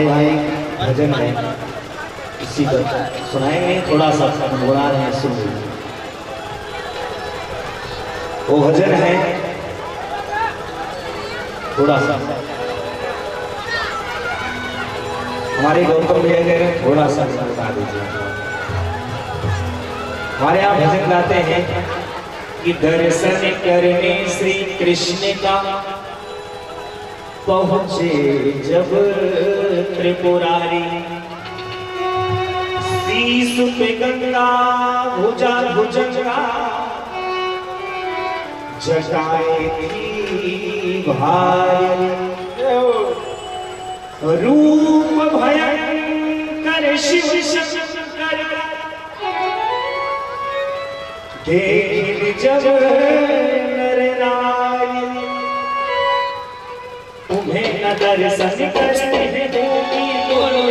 हमारे यहाँ एक भजन है, इसी पर सुनाएंगे, थोड़ा सा गुनगुना रहे हैं, सुन लीजिए। वो भजन है थोड़ा सा, हमारे गौतम भैया कह रहे हैं थोड़ा सा बता दीजिए। हमारे यहाँ भजन गाते हैं कि दर्शन करने श्री कृष्ण का पहुंचे जब त्रिपुरारी, शीश पे गंगा भुजा भुजंगा, जटाएं थी भारी, रूप भयंकर शिव शंकर, देख जब नर नारी, तुम्हें न दर्शन करने देगी बोलो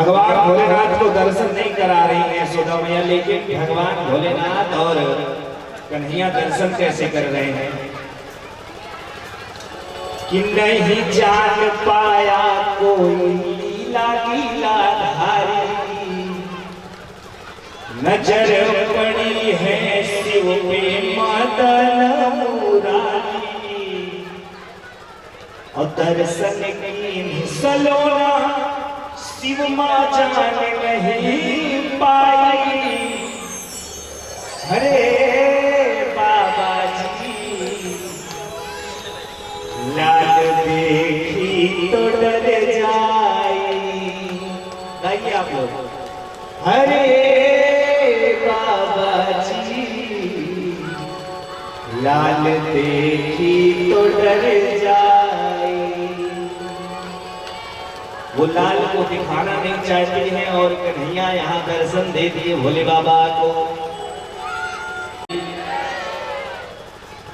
भगवान भोलेनाथ को दर्शन नहीं करा रही है यशोदा मैया, लेकिन भगवान भोलेनाथ और कन्हैया दर्शन कैसे कर रहे हैं कि नहीं जान पाया कोई लीला लीला धारी, नजर पड़ी है शिव पे मदन मुरारी, और दर्शन की सलोना शिव माँ जान नहीं पाई। हरे बाबा जी लाल देखी तो डर जाई। गाइए आप लोग, हरे बाबा जी लाल देखी तो डर जाई। वो लाल को दिखाना नहीं चाहती हैं और कन्हैया यहाँ दर्शन दे दिए भोले बाबा को।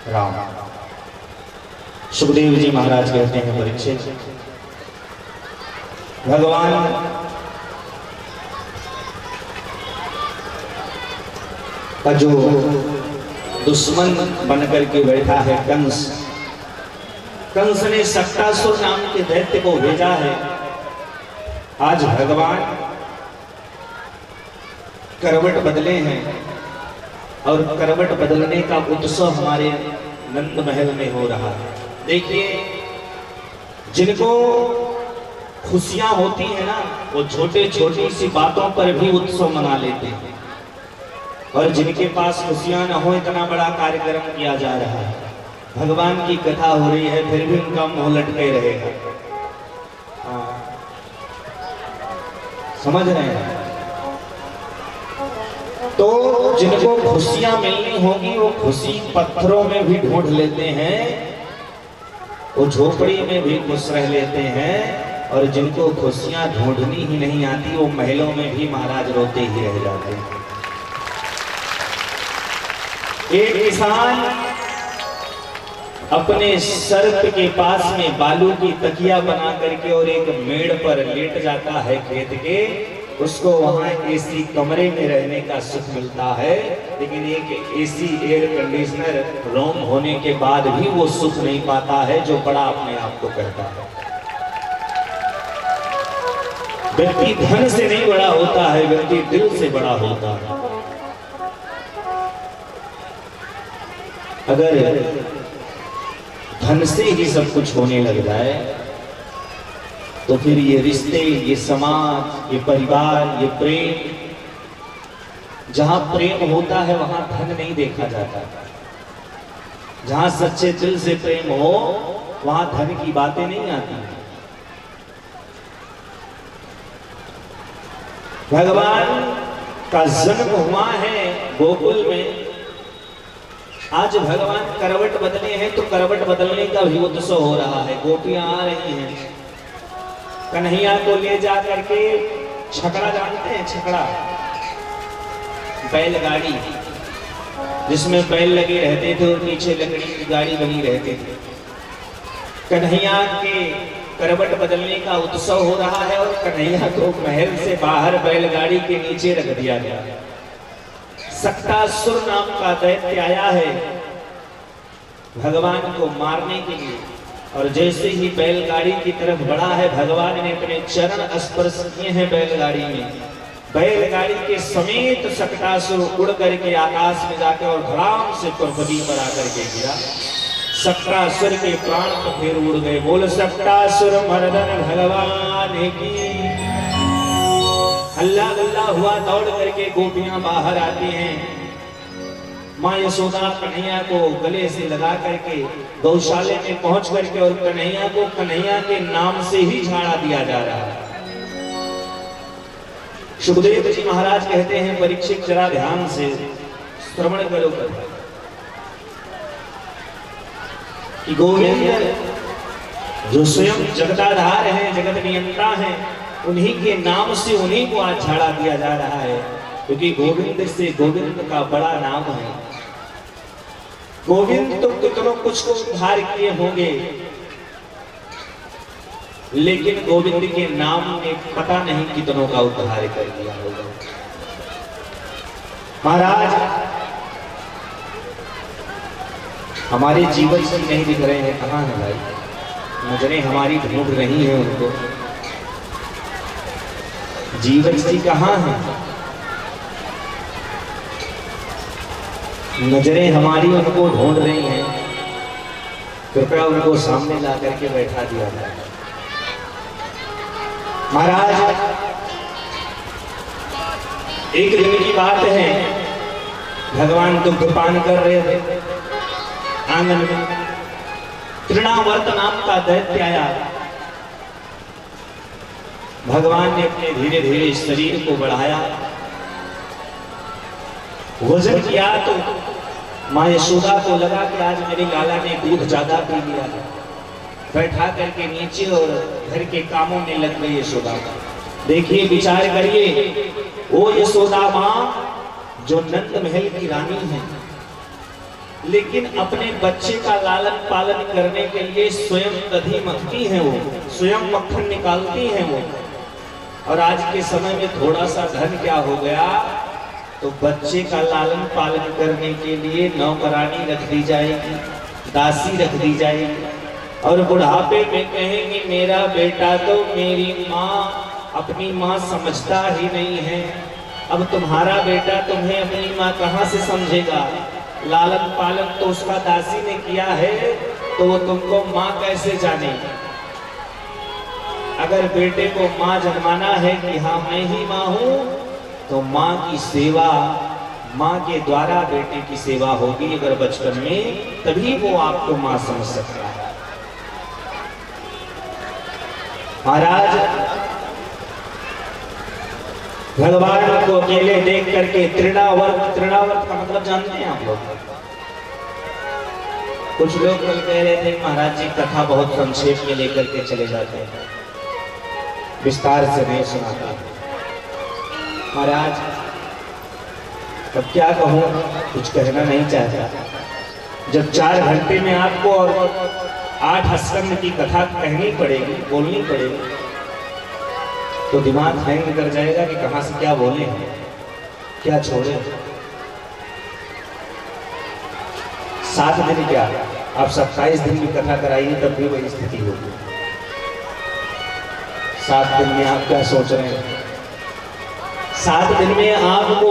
राम सुखदेव जी महाराज कहते हैं परीक्षित, भगवान का जो दुश्मन बनकर के बैठा है कंस, कंस ने सक्टासुर नाम के दैत्य को भेजा है। आज भगवान करवट बदले हैं और करवट बदलने का उत्सव हमारे नंद महल में हो रहा है। देखिए, जिनको खुशियां होती है ना, वो छोटे छोटी सी बातों पर भी उत्सव मना लेते हैं, और जिनके पास खुशियां न हो इतना बड़ा कार्यक्रम किया जा रहा है, भगवान की कथा हो रही है, फिर भी उनका मुंह लटके रहेगा। समझ रहे हैं? तो जिनको खुशियां मिलनी होगी वो खुशी पत्थरों में भी ढूंढ लेते हैं, वो झोपड़ी में भी खुश रह लेते हैं, और जिनको खुशियां ढूंढनी ही नहीं आती वो महलों में भी महाराज रोते ही रह जाते हैं। एक किसान अपने सर्प के पास में बालू की तकिया बना करके और एक मेड़ पर लेट जाता है खेत के, उसको वहां एसी कमरे में रहने का सुख मिलता है, लेकिन एक एसी एयर कंडीशनर रूम होने के बाद भी वो सुख नहीं पाता है जो बड़ा अपने आप को कहता है। व्यक्ति धन से नहीं बड़ा होता है, व्यक्ति दिल से बड़ा होता है। अगर धन से ही सब कुछ होने लग जाए तो फिर ये रिश्ते, ये समाज, ये परिवार, ये प्रेम, जहां प्रेम होता है वहां धन नहीं देखा जाता। जहां सच्चे दिल से प्रेम हो वहां धन की बातें नहीं आती। भगवान का जन्म हुआ है गोकुल में। आज भगवान करवट बदले हैं तो करवट बदलने का भी उत्सव हो रहा है। गोपियां आ रही हैं, कन्हैया को ले जा करके, छकड़ा जानते हैं? छकड़ा बैलगाड़ी जिसमें बैल लगे रहते थे और नीचे लकड़ी की गाड़ी बनी रहती थी। कन्हैया के करवट बदलने का उत्सव हो रहा है और कन्हैया को महल से बाहर बैलगाड़ी के नीचे रख दिया गया। सक्टासुर नाम का दैत्य आया है भगवान को मारने के लिए, और जैसे ही बैलगाड़ी की तरफ बढ़ा है, भगवान ने अपने चरण स्पर्श किए हैं बैलगाड़ी में। बैलगाड़ी के समेत सक्टासुर उड़ करके आकाश में जाकर और धड़ाम से पृथ्वी पर आकर के गिरा। सक्टासुर के प्राण तो फिर उड़ गए। बोल सक्टासुर मर्दन भगवान की। हल्ला गुल्ला हुआ, दौड़ करके गोपियां बाहर आती हैं। माँ यशोदा कन्हैया को गले से लगा करके गौशाले में पहुंच करके और कन्हैया को कन्हैया के नाम से ही झाड़ा दिया जा रहा है। सुखदेव जी महाराज कहते हैं, परीक्षित जरा ध्यान से श्रवण करो कि गोविंद जो स्वयं जगताधार हैं, जगत नियंता हैं, उन्हीं के नाम से उन्हीं को आज झाड़ा दिया जा रहा है, क्योंकि गोविंद से गोविंद का बड़ा नाम है। गोविंद तो कितनों कुछ को उद्धार किए होंगे, लेकिन गोविंद के नाम ने पता नहीं कितनों का उद्धार कर दिया होगा। महाराज हमारे जीवन से नहीं दिख रहे हैं, कहाँ है भाई? नजरें हमारी ढूंढ रही हैं उनको। जीवन जी कहाँ है? नजरें हमारी उनको ढूंढ रही हैं। कृपया उनको सामने ला करके बैठा दिया जाए। महाराज एक दिन की बात है, भगवान दुग्धपान कर रहे थे आंगन में। तृणावर्त नाम का दैत्य आया। भगवान ने अपने धीरे धीरे शरीर को बढ़ाया, वजन किया तो माँ यशोदा को लगा कि आज मेरे लाला ने दूध ज्यादा पी लिया। बैठा करके नीचे और घर के कामों में लग गई यशोदा। देखिए विचार करिए, वो यशोदा माँ जो नंद महल की रानी है, लेकिन अपने बच्चे का लालन पालन करने के लिए स्वयं दही मथती हैं, वो स्वयं मक्खन निकालती हैं वो। और आज के समय में थोड़ा सा धन क्या हो गया तो बच्चे का लालन पालन करने के लिए नौकरानी रख दी जाएगी, दासी रख दी जाएगी, और बुढ़ापे में कहेंगे मेरा बेटा तो मेरी माँ अपनी माँ समझता ही नहीं है। अब तुम्हारा बेटा तुम्हें अपनी माँ कहाँ से समझेगा? लालन पालन तो उसका दासी ने किया है, तो वो तुमको माँ कैसे जानेगी? अगर बेटे को माँ जन्माना है कि हाँ मैं ही माँ हूँ, तो माँ की सेवा, माँ के द्वारा बेटे की सेवा होगी अगर बचपन में, तभी वो आपको माँ समझ सकता है। महाराज भगवान को अकेले देख करके तृणावर्त, तृणावर्त का मतलब जानते हैं आप लोग? कुछ लोग कल कह रहे थे महाराज जी कथा बहुत संक्षेप में लेकर के चले जाते हैं, विस्तार से नहीं सुनाता। महाराज अब क्या कहूं, कुछ कहना नहीं चाहता। जब 4 घंटे में आपको और 8 स्कंद की कथा कहनी पड़ेगी, बोलनी पड़ेगी, तो दिमाग हैंग कर जाएगा कि कहां से क्या बोले हैं, क्या छोड़े। 7 दिन क्या, आप 27 दिन की कथा कराइए तब भी वही स्थिति होगी। 7 दिन में आप क्या सोच रहे हैं? 7 दिन में आपको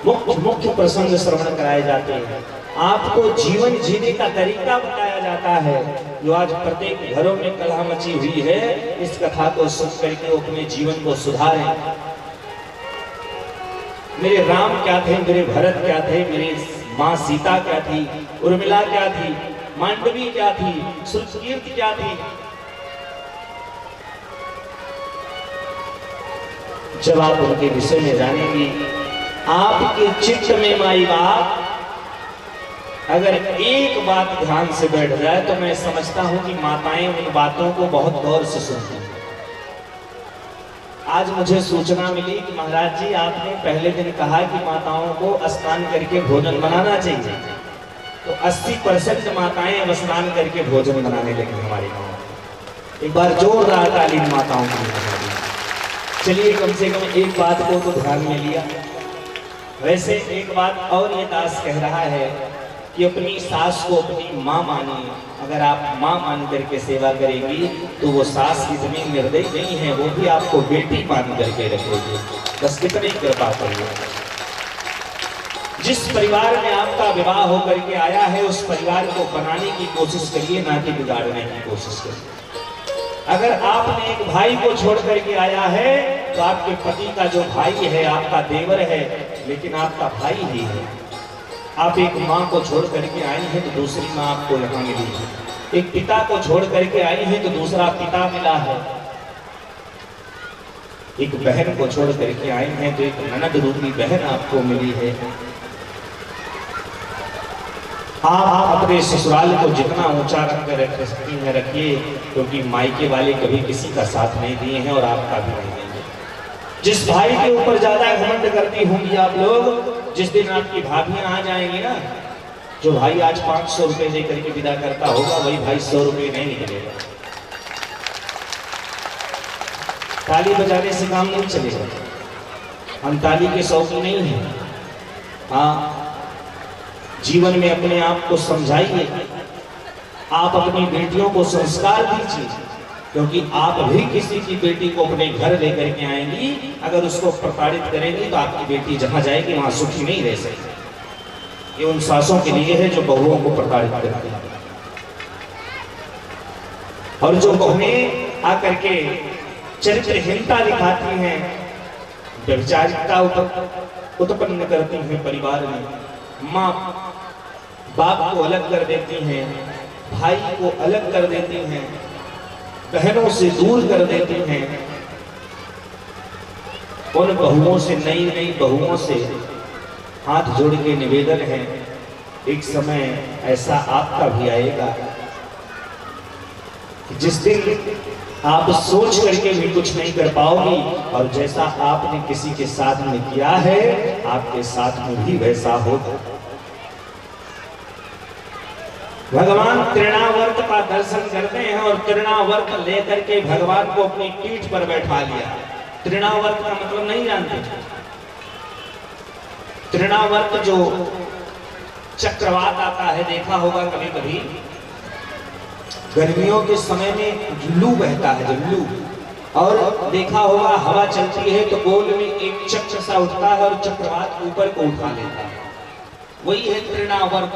मुख्य प्रसंग श्रवण कराए जाते हैं, आपको जीवन जीने का तरीका बताया जाता है। जो आज प्रत्येक घरों में कलह मची हुई है, इस कथा को सुन करके अपने जीवन को सुधारें। मेरे राम क्या थे, मेरे भरत क्या थे, मेरी माँ सीता क्या थी, उर्मिला क्या थी, मांडवी क्या थी, सुरकीर्ति क्या थी। जब आप उनके विषय में जानेंगी, आपके चित्त में माई बाप अगर एक बात ध्यान से बैठ जाए तो मैं समझता हूं कि माताएं उन बातों को बहुत गौर से सुनती हैं। आज मुझे सूचना मिली कि महाराज जी आपने पहले दिन कहा कि माताओं को स्नान करके भोजन बनाना चाहिए, तो 80% माताएं अब स्नान करके भोजन बनाने लगी हमारे गाँव। एक बार जोरदार तालीम माताओं की। चलिए कम से कम एक बात को तो ध्यान में लिया। वैसे एक बात और ये दास कह रहा है कि अपनी सास को अपनी माँ मानिए। अगर आप माँ मान करके सेवा करेंगी तो वो सास इतनी निर्दयी नहीं है, वो भी आपको बेटी मान करके रखेगी। बस कितनी कृपा करिए। जिस परिवार में आपका विवाह होकर के आया है, उस परिवार को बनाने की कोशिश करिए, ना कि बिगाड़ने की कोशिश करिए। अगर आपने एक भाई को छोड़ करके आया है तो आपके पति का जो भाई है आपका देवर है, लेकिन आपका भाई ही है। आप एक माँ को छोड़ करके आई हैं तो दूसरी माँ आपको यहाँ मिली है। एक पिता को छोड़ करके आई हैं तो दूसरा पिता मिला है। एक बहन को छोड़ करके आई हैं तो एक ननद रूपी बहन आपको मिली है। आप अपने ससुराल को जितना ऊंचा रख सकती हैं रखिए, क्योंकि मायके वाले कभी किसी का साथ नहीं दिए हैं और आपका भी नहीं देंगे। जिस भाई के ऊपर ज्यादा घमंड करती होंगी आप लोग, जिस दिन आपकी भाभियां आ जाएंगी ना, जो भाई आज 500 रुपए लेकर के विदा करता होगा, वही भाई 100 रुपए नहीं निकलेगा। ताली बजाने से काम नहीं चलेगा, हम ताली के शौकीन नहीं हैं। हाँ, जीवन में अपने आप को समझाइए, आप अपनी बेटियों को संस्कार दीजिए, क्योंकि आप भी किसी की बेटी को अपने घर लेकर के आएंगी, अगर उसको प्रताड़ित करेंगी तो आपकी बेटी जहां जाएगी वहां सुखी नहीं रह सकती। ये उन सासों के लिए है जो बहुओं को प्रताड़ित करती हैं, और जो बहुएं आकर के चरित्रहीनता दिखाती हैं, व्यभिचारिता उत्पन्न करती हैं परिवार में, माँ बाप को अलग कर देती हैं, भाई को अलग कर देती हैं, बहनों से दूर कर देती हैं, उन बहुओं से, नई नई बहुओं से हाथ जोड़ के निवेदन है, एक समय ऐसा आपका भी आएगा जिस दिन आप सोच करके भी कुछ नहीं कर पाओगी, और जैसा आपने किसी के साथ में किया है आपके साथ में भी वैसा होगा। भगवान तृणावर्त का दर्शन करते हैं और तृणावर्त लेकर के भगवान को अपनी पीठ पर बैठा लिया। तृणावर्त का मतलब नहीं जानते? तृणावर्त जो चक्रवात आता है, देखा होगा कभी कभी, गर्मियों के समय में लू बहता है, जब लू, और देखा होगा हवा चलती है तो गोल में एक चक्र सा उठता है और चक्रवात ऊपर को उठा लेता है, वही है तृणावर्त।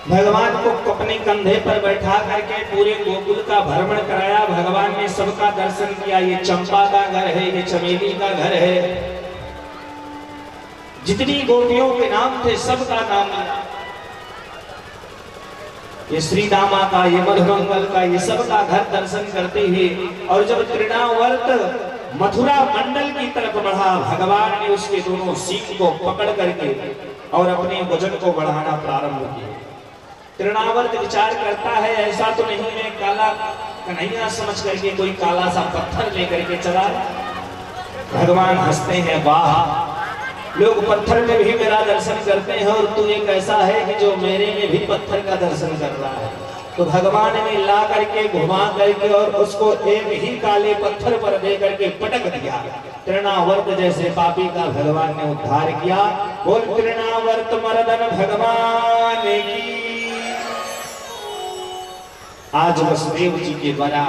भगवान को अपने कंधे पर बैठा करके पूरे गोकुल का भ्रमण कराया, भगवान ने सबका दर्शन किया। ये चंपा का घर है, ये चमेली का घर है, जितनी गोपियों के नाम थे सबका नाम लिया, ये श्रीदामा का, ये मधुमंगल का, ये सबका घर दर्शन करते हुए, और जब तृणावर्त मथुरा मंडल की तरफ बढ़ा, भगवान ने उसके दोनों सींग को पकड़ करके और अपने वजन को बढ़ाना प्रारंभ किया। तृणावर्त विचार करता है, ऐसा तो नहीं मैं काला कन्हैया समझ करके कोई काला सा पत्थर लेकर के चला। भगवान हंसते हैं, वाह, लोग पत्थर में भी मेरा दर्शन करते हैं और तू एक ऐसा है कि जो मेरे में भी पत्थर का दर्शन कर रहा है। तो भगवान ने ला करके घुमा करके और उसको एक ही काले पत्थर पर दे करके पटक दिया। तृणावर्त जैसे पापी का भगवान ने उद्धार किया। बोल तृणावर्त मर्दन भगवान की। आज वसुदेव जी के द्वारा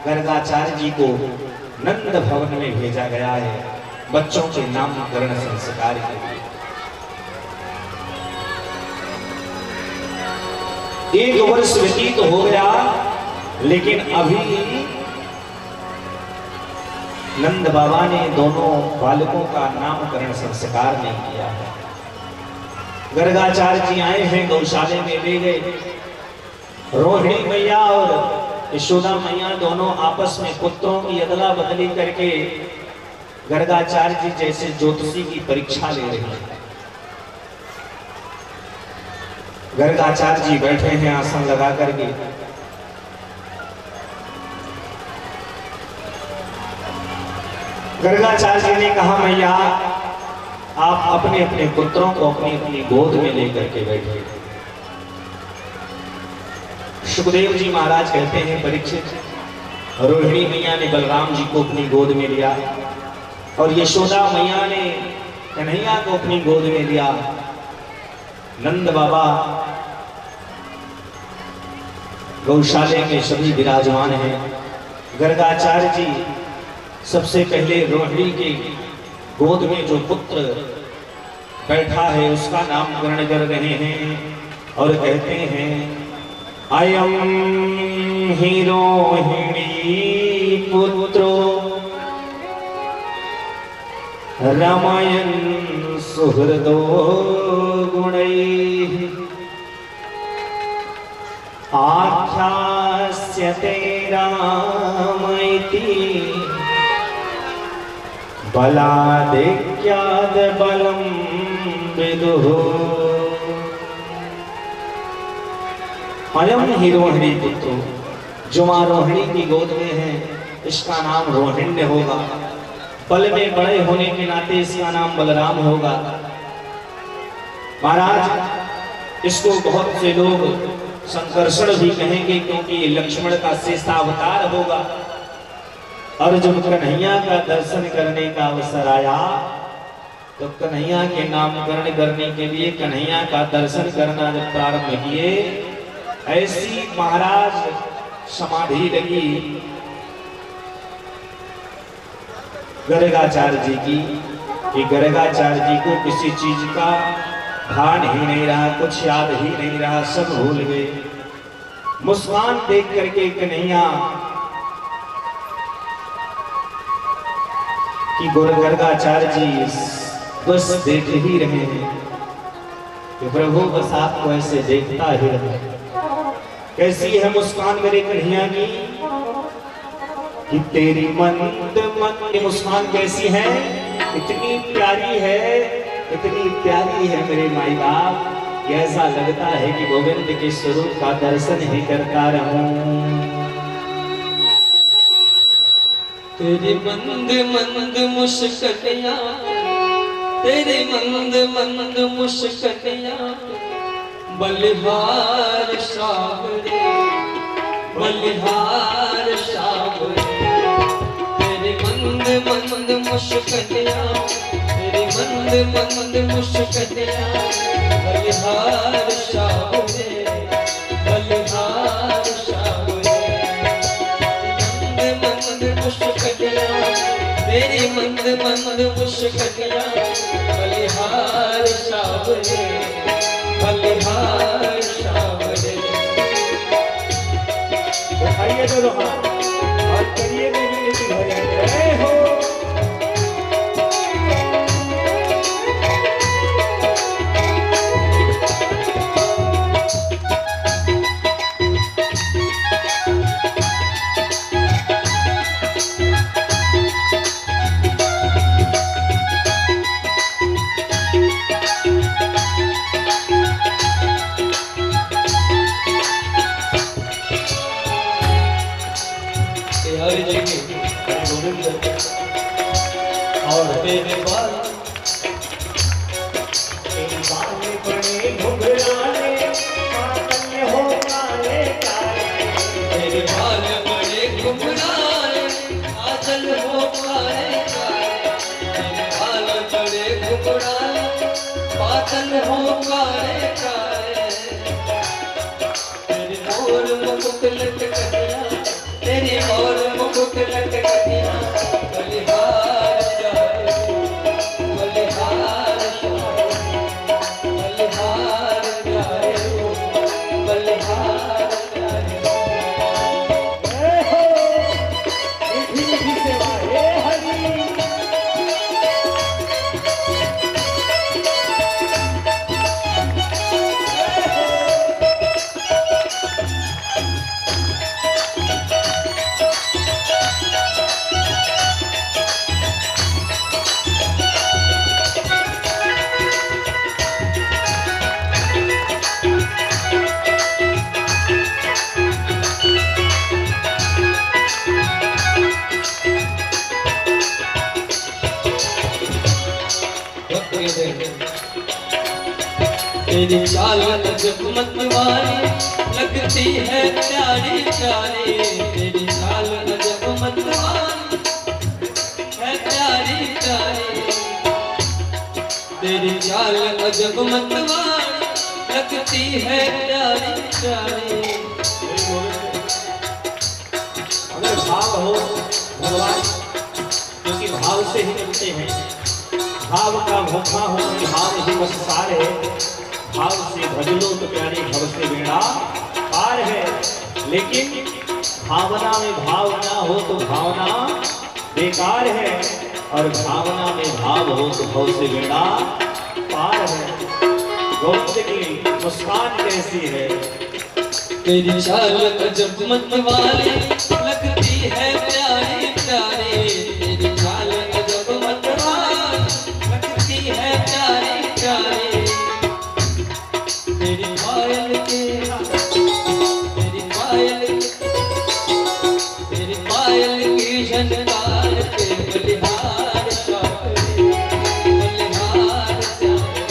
गर्गाचार्य जी को नंद भवन में भेजा गया है बच्चों के नामकरण संस्कार के लिए। 1 वर्ष व्यतीत हो गया, लेकिन अभी नंद बाबा ने दोनों बालकों का नामकरण संस्कार नहीं किया है। गर्गाचार्य जी आए हैं, गौशाले में ले गए। रोहिणी मैया और यशोदा मैया दोनों आपस में पुत्रों की अदला बदली करके गर्गाचार्य जी जैसे ज्योतिषी की परीक्षा ले रहे हैं। गर्गाचार्य जी बैठे हैं आसन लगा करके। गर्गाचार्य जी ने कहा, मैया आप अपने अपने पुत्रों को अपनी अपनी गोद में लेकर के बैठे। सुखदेव जी महाराज कहते हैं, परीक्षित, रोहिणी मैया ने बलराम जी को अपनी गोद में लिया और यशोदा मैया ने कन्हैया को अपनी गोद में लिया। नंद बाबा गौशाले में सभी विराजमान हैं। गर्गाचार्य जी सबसे पहले रोहिणी के गोद में जो पुत्र बैठा है उसका नामकरण कर रहे हैं और कहते हैं, अयं हि रोहिणी पुत्रो रमयन् सुहृदो गुणैः आख्यास्यते रामैति बलादेक्याद बलं विदुः। अयं ही रोहिणी पुत्र, जो मां रोहिणी की गोद में है इसका नाम रोहिण्य होगा। बल में बड़े होने के नाते इसका नाम बलराम होगा। महाराज, इसको बहुत से लोग संकर्षण भी कहेंगे क्योंकि लक्ष्मण का शेषावतार होगा। और जब कन्हैया का दर्शन करने का अवसर आया तो कन्हैया के नामकरण करने के लिए कन्हैया का दर्शन करना जब प्रारंभ किए, ऐसी महाराज समाधि लगी गर्गाचार्य जी की कि गर्गाचार्य जी को किसी चीज का भान ही नहीं रहा, कुछ याद ही नहीं रहा, सब भूल गए। मुस्कान देख करके कन्हैया कि गर्गाचार्य जी बस देख ही रहे हैं कि प्रभु बस आपको ऐसे देखता ही रहे। कैसी है मुस्कान मेरे कन्हैया की कि तेरी मंद मंद मुस्कान कैसी है, इतनी प्यारी है, इतनी प्यारी है मेरे माई बाप, ऐसा लगता है कि गोविंद के स्वरूप का दर्शन ही करता रहूं। तेरी मंद मंद मुस्कानियां, तेरी मंद मंद मुस्कानियां, बलिहार सावरे, बलिहार सावरे। तेरी मंद मंद मुस्कानियां, तेरी मंद मंद मुस्कानियां, बलिहार सावरे, बलिहार सावरे। मंद मंद मुस्कानियां, तेरी मंद मंद मुस्कानियां, बलिहार सावरे, बलिहार सावरे। उठाइए दोनों हाथ और करिए मेरी जय हो। और तेरे बाल बड़े घुघराले काले हो काले काले, तेरे बाल बड़े घुंघराले काजल हो काले काले। तेरे बाल बड़े घुंघराले काजल हो काले काले। तेरे मोर मुकुट लटकतियां, तेरी मोर मुकुट लटकतियां, बलिहार जाए, बलिहार जाए, बलिहार जाए, बलिहार जाए। जय हो। मीठी मीठी सेवा हे हरि। तेरी चाल अजब मतवाली लगती है प्यारी प्यारी। तेरी चाल अजब मतवाली है प्यारी प्यारी। तेरी चाल अजब मतवाली लगती है प्यारी प्यारी। अगर भाव हो भगवान, क्योंकि भाव से ही मिलते हैं, भाव का भूखा हो भाव ही बस सार है। भाव से भज लो तो प्यारे भव से बेड़ा पार है। लेकिन भावना में भाव ना हो तो भावना बेकार है, और भावना में भाव हो तो भव से बेड़ा पार है। गोविंद की मुस्कान कैसी है, तेरी चाल अजब मतवाली लगती है प्यारी प्यारी। तेरी चाल अजब मतवाली लगती है प्यारी प्यारी। तेरी पायल के, तेरी पायल, तेरी पायल की झनकार पे बलिहार सावरे, बलिहार सावरे।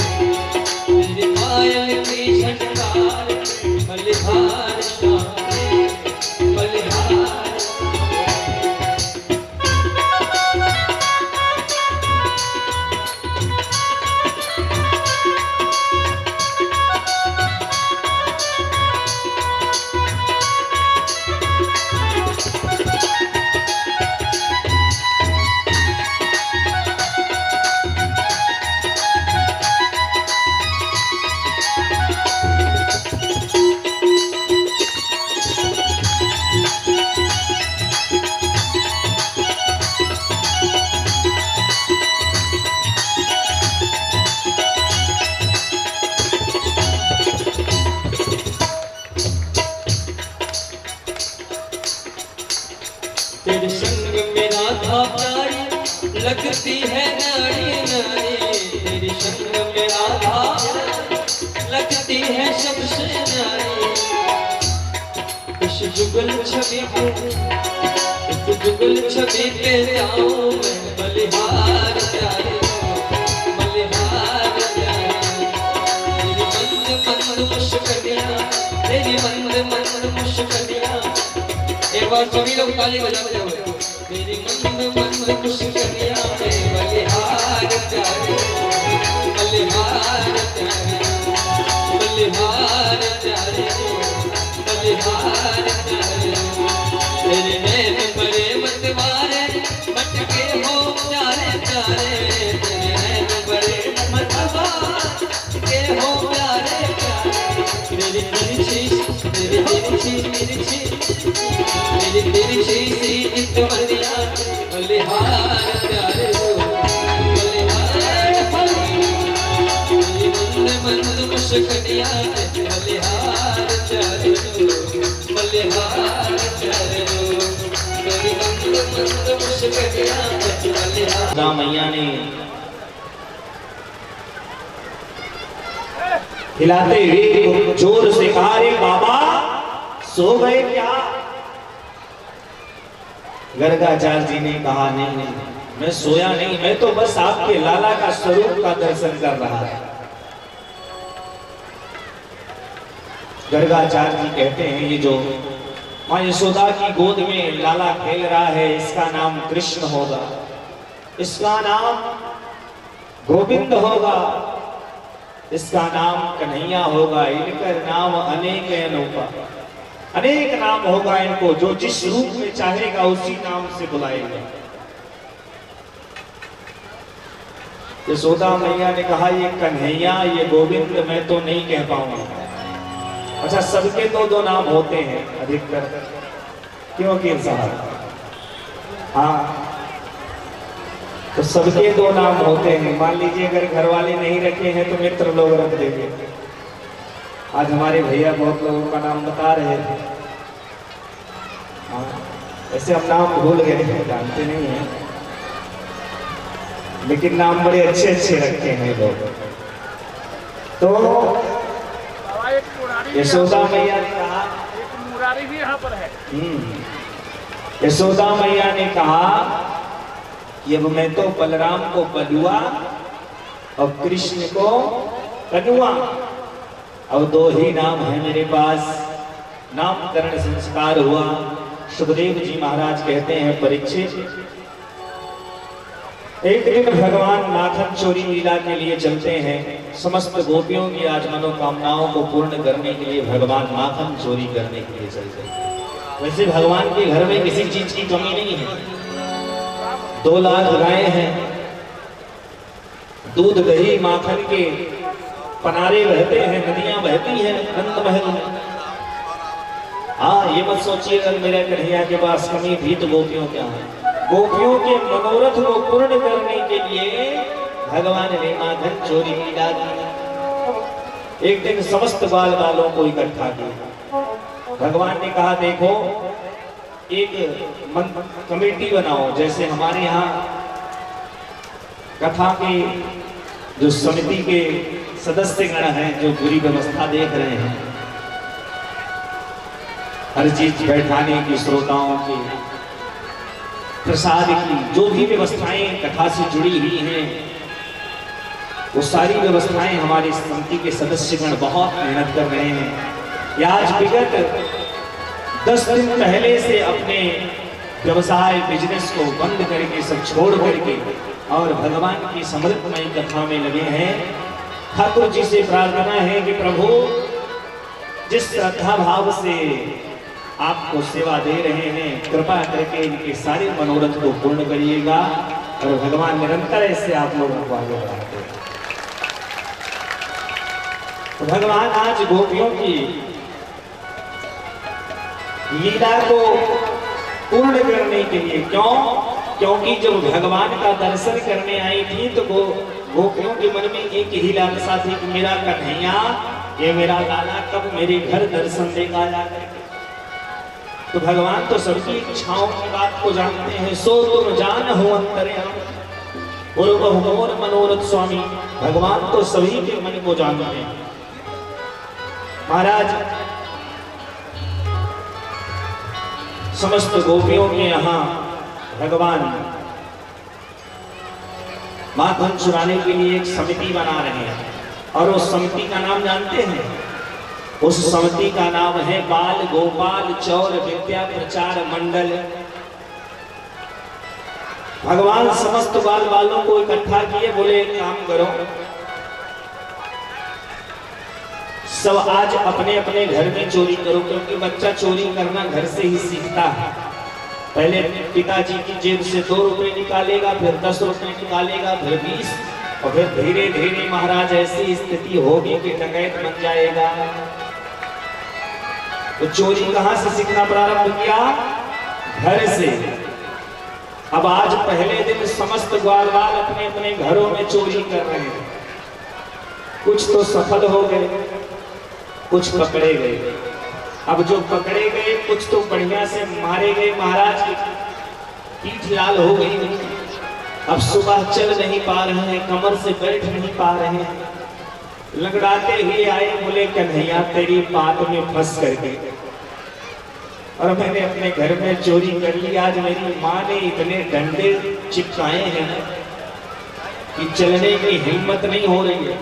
तेरी पायल की झनकार पे बलिहार सावरे, बलिहार सावरे। लगती है नारी नारी तेरी संग में राधा, लगती है सबसे नारी इस जुगल छवि पे, इस जुगल छवि पे जाऊं मैं बलिहार प्यारे, बलिहार प्यारे। तेरी मंद मंद मुस्कुराहट, तेरी मंद मंद मुस्कुराहट, एक बार सभी लोग ताली बजा बजाओ। तेरी मंद मंद मुस्कुराहट बलिहार प्यारे, बलिहार प्यारे, बलिहार प्यारे, बलिहार प्यारे। तेरे नैन बड़े मतवारे मटके हो प्यारे प्यारे, तेरे नैन बड़े मतवारे हो प्यारे प्यारे। तेरी तिरछी, तेरी तिरछी तिरछी, तेरी तिरछी सी इतवरिया बलिहार प्यारे हो, बलिहार तेरी मंद मंद मुस्कुराहट बलिहार प्यारे हो, बलिहार प्यारे हो। तेरी मंद मंद मुस्कुराहट बलिहार। राम मैया ने हिलाते हुए जोर से कहा, रे बाबा सो गए क्या? गर्गाचार्य जी ने कहा, नहीं नहीं मैं सोया नहीं, मैं तो बस आपके लाला का स्वरूप का दर्शन कर रहा था। गर्गाचार्य जी कहते हैं, ये जो मां यशोदा की गोद में लाला खेल रहा है इसका नाम कृष्ण होगा, इसका नाम गोविंद होगा, इसका नाम कन्हैया होगा, इनका नाम अनेक अनोखा, अनेक नाम होगा इनको, जो जिस रूप में चाहेगा उसी नाम से बुलाएगा। यशोदा मैया ने कहा, ये कन्हैया ये गोविंद मैं तो नहीं कह पाऊंगा। अच्छा सबके दो दो नाम होते हैं अधिकतर, क्यों गिर साहब? हाँ तो सबके दो नाम होते हैं। मान लीजिए अगर घर वाले नहीं रखे हैं तो मित्र लोग रख देंगे। आज हमारे भैया बहुत लोगों का नाम बता रहे थे। हाँ ऐसे हम नाम भूल गए हैं, जानते नहीं हैं, लेकिन नाम बड़े अच्छे अच्छे रखे हैं लोग। तो यशोदा मैया ने कहा, एक मुरारी भी यहाँ पर है। यशोदा मैया ने कहा कि अब मैं तो बलराम को बलुआ और कृष्ण को कनुआ, अब दो ही नाम है मेरे पास। नामकरण संस्कार हुआ। सुखदेव जी महाराज कहते हैं, परीक्षित एक दिन भगवान माखन चोरी लीला के लिए चलते हैं। समस्त गोपियों की आज मनोकामनाओं को पूर्ण करने के लिए भगवान माखन चोरी करने के लिए चलते हैं। वैसे भगवान के घर में किसी चीज की कमी नहीं है। 2 लाख गायें हैं, दूध दही माखन के पनारे बहते हैं, नदियां बहती हैं नंद महल में। हाँ ये मत सोचिए अगर मेरे कन्हैया के पास कमी थी तो गोपियों क्या है। गोपियों के मनोरथ को पूर्ण करने के लिए भगवान ने माखन चोरी लीला की। एक दिन समस्त बाल बालों को इकट्ठा किया। भगवान ने कहा, देखो एक कमेटी बनाओ, जैसे हमारे यहाँ कथा के जो समिति के सदस्य गण हैं जो पूरी व्यवस्था देख रहे हैं, हर चीज बैठाने की, श्रोताओं की, प्रसाद की, जो भी व्यवस्थाएं कथा से जुड़ी हुई हैं वो सारी व्यवस्थाएं हमारे समिति के सदस्यगण बहुत मेहनत कर रहे हैं। आज विगत 10 दिन पहले से अपने व्यवसाय बिजनेस को बंद करके, सब छोड़ करके और भगवान की समृद्धमय कथा में लगे हैं। ठाकुर जी से प्रार्थना है कि प्रभु जिस श्रद्धा भाव से आपको सेवा दे रहे हैं, कृपा करके इनके सारे मनोरथ को पूर्ण करिएगा और भगवान निरंतर ऐसे आप लोगों को आगे बढ़ाते हैं। तो भगवान आज गोपियों की लीला को पूर्ण करने के लिए, क्योंकि जब भगवान का दर्शन करने आई थी तो गोपियों के मन में एक ही लालसा थी कि मेरा कन्हैया, ये मेरा लाला कब मेरे घर दर्शन देगा जाकर। तो भगवान तो सबकी इच्छाओं की बात को जानते हैं। सो तुम जान हो अंतर्यामी, मोर मनोरथ स्वामी, भगवान तो सभी के मन को जानते हैं। महाराज समस्त गोपियों के यहाँ भगवान माखन चुराने के लिए एक समिति बना रहे हैं, और उस समिति का नाम जानते हैं? उस समिति का नाम है बाल गोपाल चौर विद्या प्रचार मंडल। भगवान समस्त बाल बालों को इकट्ठा किए, बोले एक काम करो, सब आज अपने अपने घर में चोरी करो, क्योंकि बच्चा चोरी करना घर से ही सीखता है। पहले पिताजी की जेब से 2 रुपए निकालेगा, फिर 10 रुपए निकालेगा, फिर 20, और फिर धीरे धीरे महाराज ऐसी स्थिति होगी कि डकैत बन जाएगा। तो चोरी कहां से सीखना प्रारंभ किया? घर से। अब आज पहले दिन समस्त ग्वाल बाल अपने अपने घरों में चोरी कर रहे हैं। कुछ तो सफल हो गए, कुछ पकड़े गए। अब जो पकड़े गए कुछ तो बढ़िया से मारे गए, महाराज की पीठ लाल हो गई। अब सुबह चल नहीं पा रहे हैं, कमर से बैठ नहीं पा रहे हैं, लगड़ाते हुए आए, बोले कन्हैया तेरी बात में फंस करके और मैंने अपने घर में चोरी कर ली। आज मेरी माँ ने इतने डंडे चिपकाए हैं कि चलने की हिम्मत नहीं हो रही है।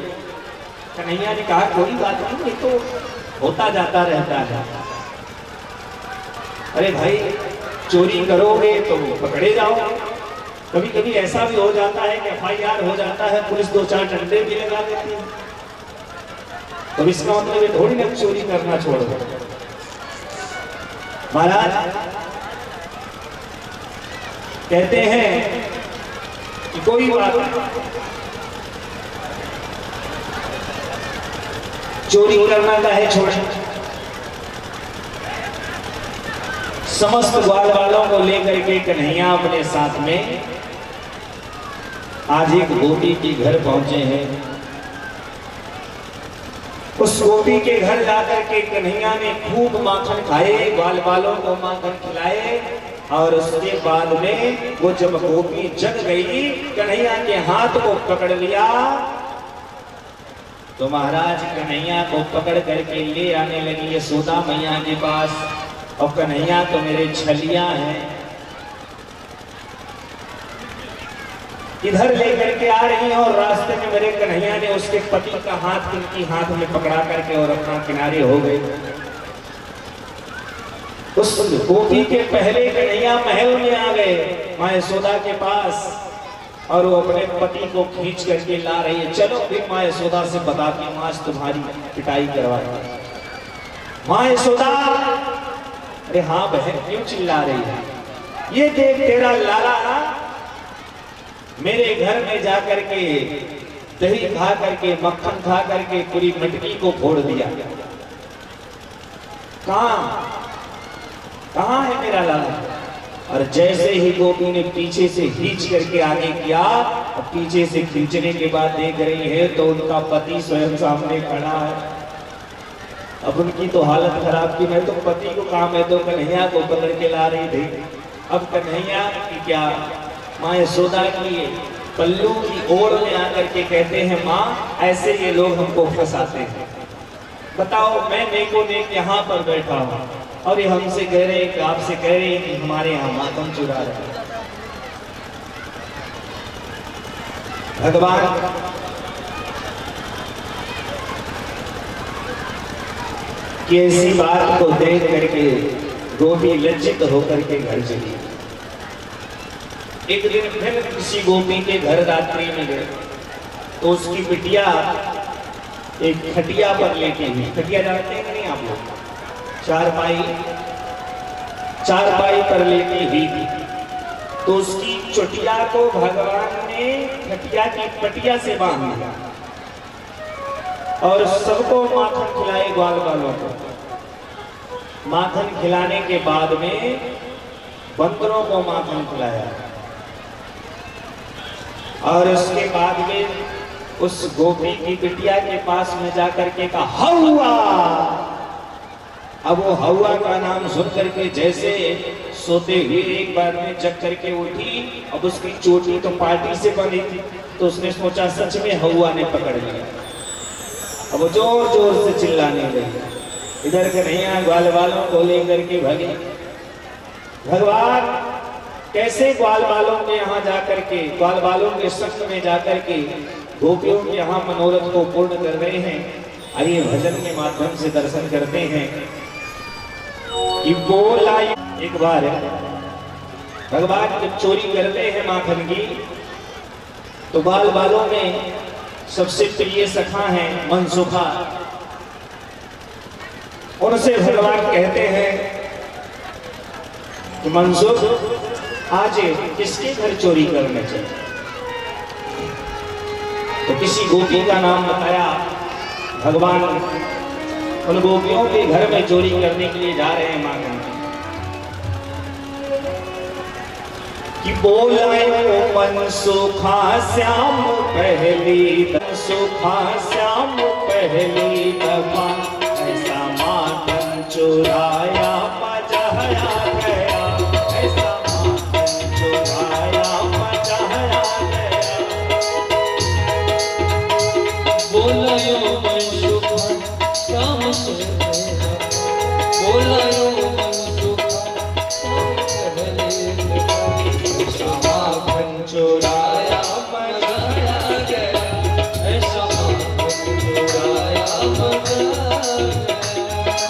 कन्हैया ने कहा कोई बात नहीं, ये तो होता जाता रहता है। अरे भाई चोरी करोगे तो पकड़े जाओ, कभी कभी ऐसा भी हो जाता है कि FIR हो जाता है, पुलिस 2-4 डंडे भी लगा देती है, तो इसका मतलब थोड़ी ना चोरी करना छोड़ दो। महाराज कहते हैं कि कोई बात नहीं, चोरी करना का है छोड़। समस्त ग्वाल वालों को लेकर के कन्हैया अपने साथ में आज एक गोपी के घर पहुंचे हैं। उस गोपी के घर जाकर के कन्हैया ने खूब माखन खाए, ग्वाल वालों को माखन खिलाए, और उसके बाद में वो जब गोपी जग गई, कन्हैया के हाथ को पकड़ लिया, तो महाराज कन्हैया को पकड़ करके ले आने लगी यशोदा मैया के पास। और कन्हैया तो मेरे छलिया हैं, इधर लेकर के आ रही हैं, और रास्ते में मेरे कन्हैया ने उसके पति का हाथ उनकी हाथ में पकड़ा करके और अपना किनारे हो गए। उस गोपी के पहले कन्हैया महल में आ गए माँ यशोदा के पास, और वो अपने पति को खींच करके ला रही है। चलो फिर माँ यशोदा से बताती हूँ, आज तुम्हारी पिटाई करवाई। माँ यशोदा, अरे हाँ बहन क्यों चिल्ला रही है? ये देख तेरा लाला मेरे घर में जाकर के दही खा करके मक्खन खा करके पूरी मटकी को फोड़ दिया। कहाँ है मेरा लाला? और जैसे ही गोपी ने पीछे से खींच करके आगे किया, और पीछे से खींचने के बाद देख रही है तो उनका पति स्वयं सामने खड़ा है। अब उनकी तो हालत खराब की, मैं तो पति को काम है तो कन्हैया को पकड़ के ला रही थी। अब कन्हैया की क्या, माँ यशोदा की पल्लू की ओर में आकर के कहते हैं, माँ ऐसे ये लोग हमको फंसाते हैं, बताओ मैं नेको नेक यहाँ पर बैठा हूँ और ये हमसे कह रहे हैं, आपसे कह रहे हैं कि हमारे यहाँ मातम चुरा रहे हैं। भगवान की ऐसी बात को देख करके गोपी लज्जित होकर के घर चली। एक दिन फिर किसी गोपी के घर रात्रि में गए तो उसकी बिटिया एक खटिया पर लेटी हुई, खटिया जानते हैं नहीं आप लोग, चारपाई पर लेटी हुई थी। तो उसकी चुटिया को भगवान ने खटिया की पटिया से बांध दिया और सबको माखन खिलाए, ग्वाल वालों को माखन खिलाने के बाद में बंदरों को माखन खिलाया। और उसके बाद में उस गोपी की बिटिया के पास में जाकर के कहा, हौवा अब वो हवा का नाम सुन करके जैसे सोते हुए एक बार में जग करके उठी। अब उसकी चोटी तो पार्टी से बनी थी, तो उसने सोचा सच में हवा ने पकड़ लिया। अब वो जोर जोर से चिल्लाने लगी, इधर कन्हैया ग्वाल वालों को लेकर के भगे। भगवान कैसे ग्वाल वालों के यहाँ जाकर के, ग्वाल वालों के संग में जाकर के गोपियों के यहाँ मनोरथ को पूर्ण कर रहे हैं। आइए भजन के माध्यम से दर्शन करते हैं कि बोला एक बार भगवान जब चोरी करते हैं माखन की, तो बाल बालों में सबसे प्रिय सखा है मनसुखा। उनसे भगवान कहते हैं कि मनसुख आज किसके घर चोरी करना चाहिए। तो किसी गोपी का नाम बताया। भगवान उन गोपियों के घर में चोरी करने के लिए जा रहे हैं माखन कि बोलाए मनसुखा श्याम पहली मनसुखा श्याम पहली दफा ऐसा माखन चुराया मचाया गया। ऐसा माखन चुराया मचाया गया। बोलायो मनसुखा श्याम बोलायो मनसुखा माखन चुराया मचाया गया। ऐसा माखन चुराया मचाया गया।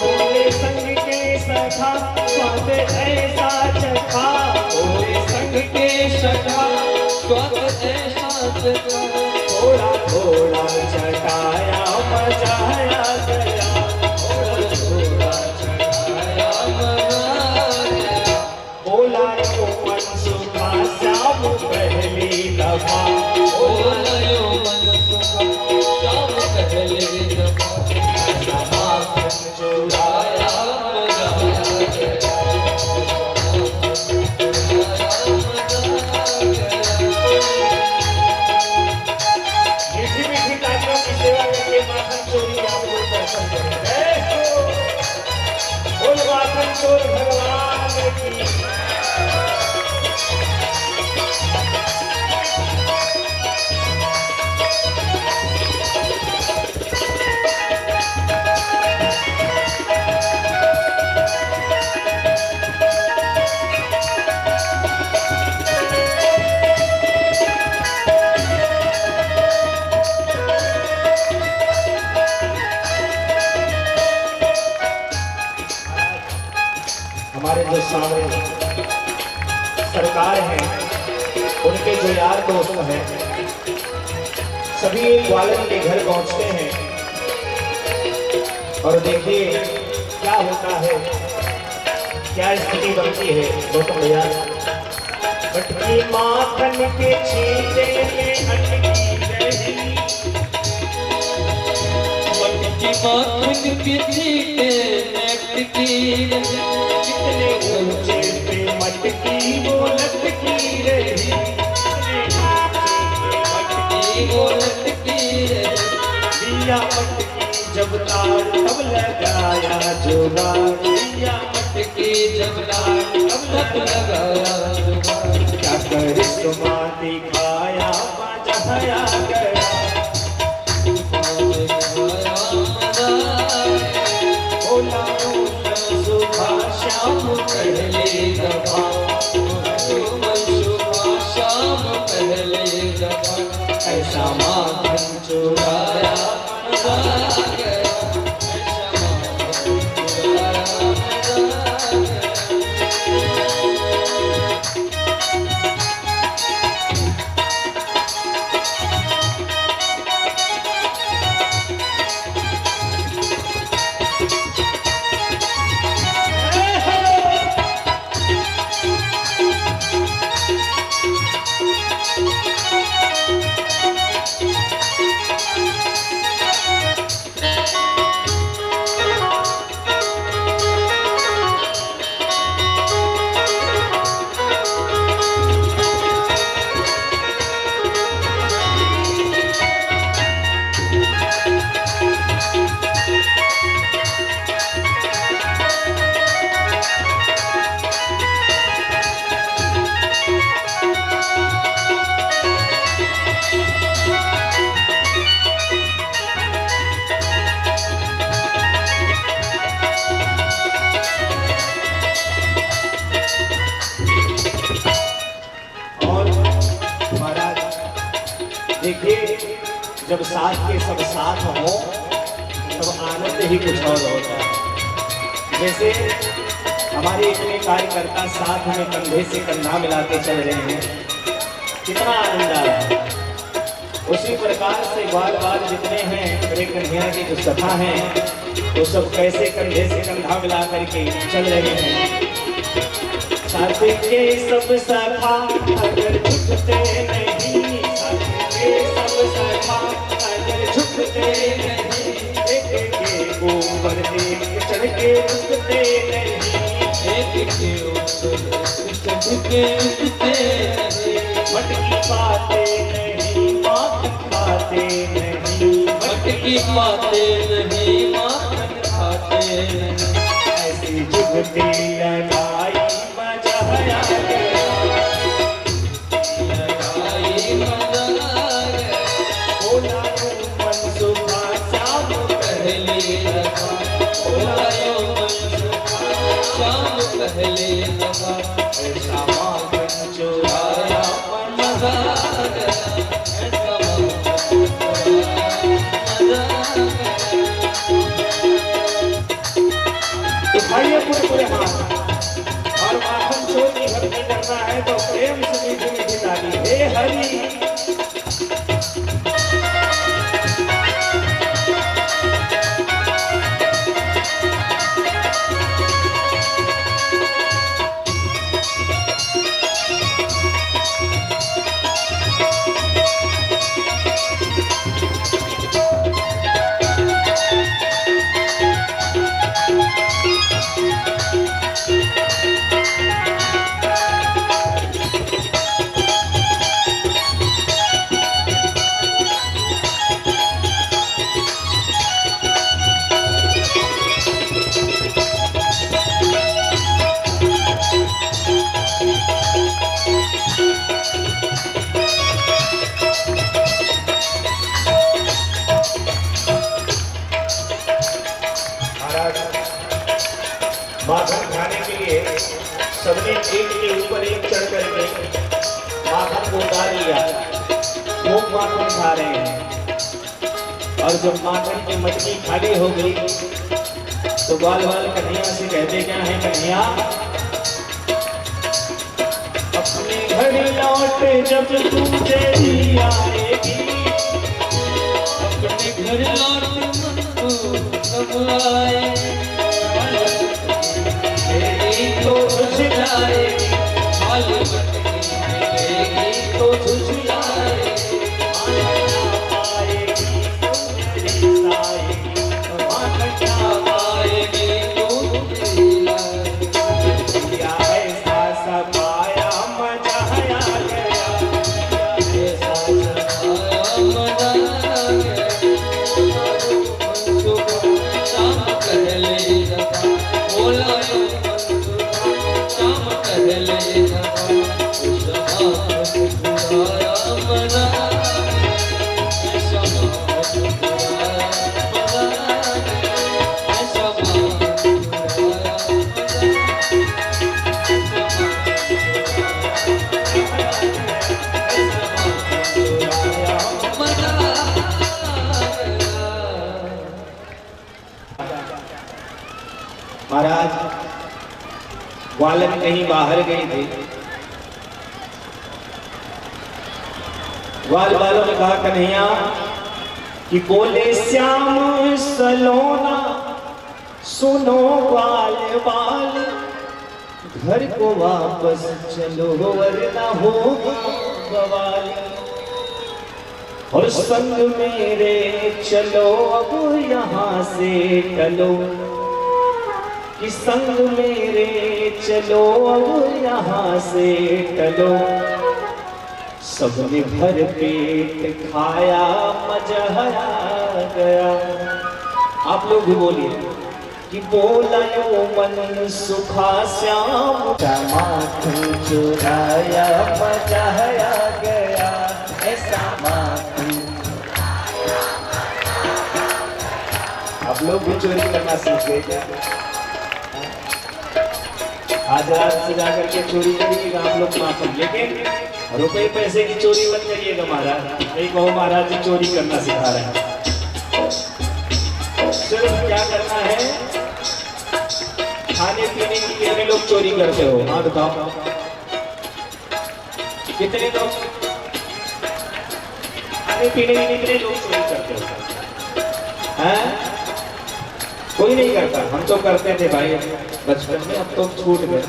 बोले संग के सखा स्वाद ऐसा चखा। बोले संग के सखा स्वाद ऐसा चखा। थोड़ा थोड़ा चटाया मचाया गया। थोड़ा थोड़ा चटाया मचाया गया। बोला यो मनसुखा श्याम पहली दफा। बोलायो मनसुखा श्याम पहली दफा। ऐसा माखन चुराया मचाया गया। मीठी मीठी तालियों की सेवा करके माखन चोरी आप लोग दर्शन करें। बोल माखन चोर भगवान की। हमारे जो सामने सरकार हैं, उनके जो यार दोस्त हैं, सभी एक ग्वालन के घर पहुंचते हैं। और देखिए क्या होता है, क्या स्थिति बनती है। गौतम भैया, मटकी माखन के छींटे में अटकी रही। मटकी माखन के छींटे में अटकी रही। कितने ऊंचे पे मटकी वो लटकी रही। मटकी वो लटकी रही। दिया मटकी जब तार तब लगाया जुगाड़। दिया मटकी जब लाल तब लगाया जुगाड़। क्या करिश्मा दिखाया मचाया गया। बोला मनसुखा श्याम पहली दफा। मनसुखा श्याम पहली दफा। ऐसा माखन चुराया मचाया गया। ऐसा माखन चुराया मचाया गया। जब साथ के सब साथ हो तब आनंद ही कुछ और होता है। जैसे हमारे इतने कार्यकर्ता साथ में कंधे से कंधा मिलाते चल रहे हैं, कितना आनंद आ रहा है। उसी प्रकार से बाल बाल जितने हैं मेरे कन्हैया की जो सभा हैं वो सब कैसे कंधे से कंधा मिला करके चल रहे हैं। साथ के सब सखा अगर झुकते नहीं, साथ के सब सखा अगर झुकते नहीं, एक के ऊपर एक चढ़ के रुकते नहीं, एक के ऊपर चढ़ के रुकते नहीं, मटकी पाते नहीं माखन खाते नहीं, मटकी पाते नहीं माखन खाते नहीं, ऐसी जुगती लगाई मजा आया लगाई मजा आया, बोला मन सुबह शाम पहले लगा, बोलायो मन सुबह शाम पहले लगा, ऐसा माखन चुराया मजा आ गया, ऐसा माखन चुराया, मजा आ गया। उठाइए पूरे हाथ और माखन चोरी भरने करना है तो प्रेम से मीठी मीठी ताली, हे हरि। माखन खाने के लिए सबने एक के ऊपर एक चढ़ करके माखन को उतार लिया, खूब माखन खा रहे हैं। और जब माखन की मटकी खाली हो गई तो बाल बाल कन्हैया से कहते क्या है, कन्हैया अपने घर लौट जब तू तेरी आएगी, अपने घर लौट तू कब आए, तो झुझलाए खाली मटकी मिलेगी तो झुझलाए, आएगी तो मेरी आएगी माखन क्या आएगी तो दिलाएगी, क्या ऐसा सब आया मजा आ गया, ऐसा सताया मजा आ गया, मन सुबह शाम पहले दफा, बोलायो मन सुबह शाम पहले दफा, उस माखन चुराया मजा आ गया, ऐसा माखन चुराया मजा आ गया, ऐसा माखन चुराया मजा आ गया। महाराज ग्वालन कहीं बाहर गए थे, ग्वाल बालों ने कहा कन्हैया कि बोले श्याम सलोना सुनो ग्वाल बाल, घर को वापस चलो वरना होगा बवाल, और संग मेरे चलो अब यहाँ से टलो, कि संग मेरे चलो अब यहाँ से टलो, सबने भर पेट खाया मजा आ गया। आप लोग भी बोलिए कि बोला यो मन सुखा श्याम, माखन चुराया मजा आ गया, ऐसा माखन। आप लोग भी चोरी करना सीख गए क्या? आज रात से जाकर के चोरी करिएगा आप लोग माखन, लेकिन रुपए पैसे की चोरी मत करिएगा महाराज, नहीं कहो महाराज जी चोरी करना सिखा रहे हैं। सिर्फ क्या करना है, खाने पीने की कितने लोग चोरी करते हो? हाँ बताओ, कितने लोग खाने पीने की कितने लोग चोरी करते हो? हैं? कोई नहीं करता, हम तो करते थे भाई बचपन में, अब तो छूट गए,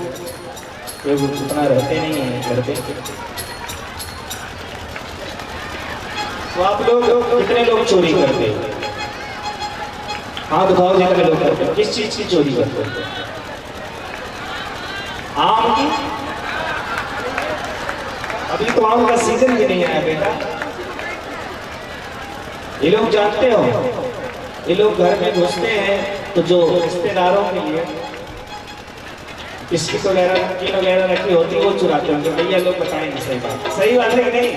उतना रहते नहीं है करते। तो आप लोग कितने लोग चोरी करते हो? हाँ बताओ जितने लोग करते हो, किस चीज की चोरी करते हो? आम की? अभी तो आम का सीजन भी नहीं आया बेटा। ये लोग जानते हो, ये लोग घर में घुसते हैं तो जो रिश्तेदारों के लिए बिस्किट वगैरह नमकीन वगैरह रखी होती है वो चुराते होंगे। भैया लोग बताएंगे सही बात है कि नहीं?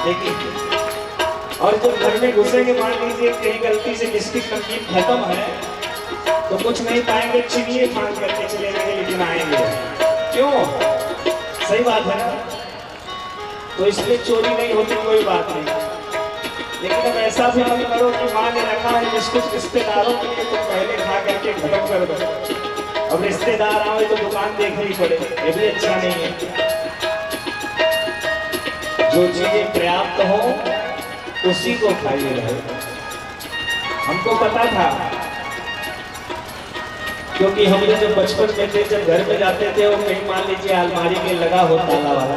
देखिए, और जब घर में घुसेंगे, मान लीजिए कहीं गलती से बिस्किट नमकीन खत्म है तो कुछ नहीं पाएंगे, चिनिए मांग करके चले जाएंगे, लेकिन आएंगे क्यों? सही बात है ना? तो इसलिए चोरी नहीं होती, कोई बात नहीं। लेकिन अब ऐसा भी मत करो कि माँ ने रखा है बिस्कुट रिश्तेदारों के लिए तो पहले खा करके खत्म कर दो, अब रिश्तेदार आए तो दुकान देखनी पड़े, ये भी अच्छा नहीं है। जो चीजें पर्याप्त हो उसी को खाइए रहे। हमको पता था, क्योंकि हम लोग जब बचपन में थे, जब घर में जाते थे और कहीं मान लीजिए अलमारी में लगा हो ताला वाला,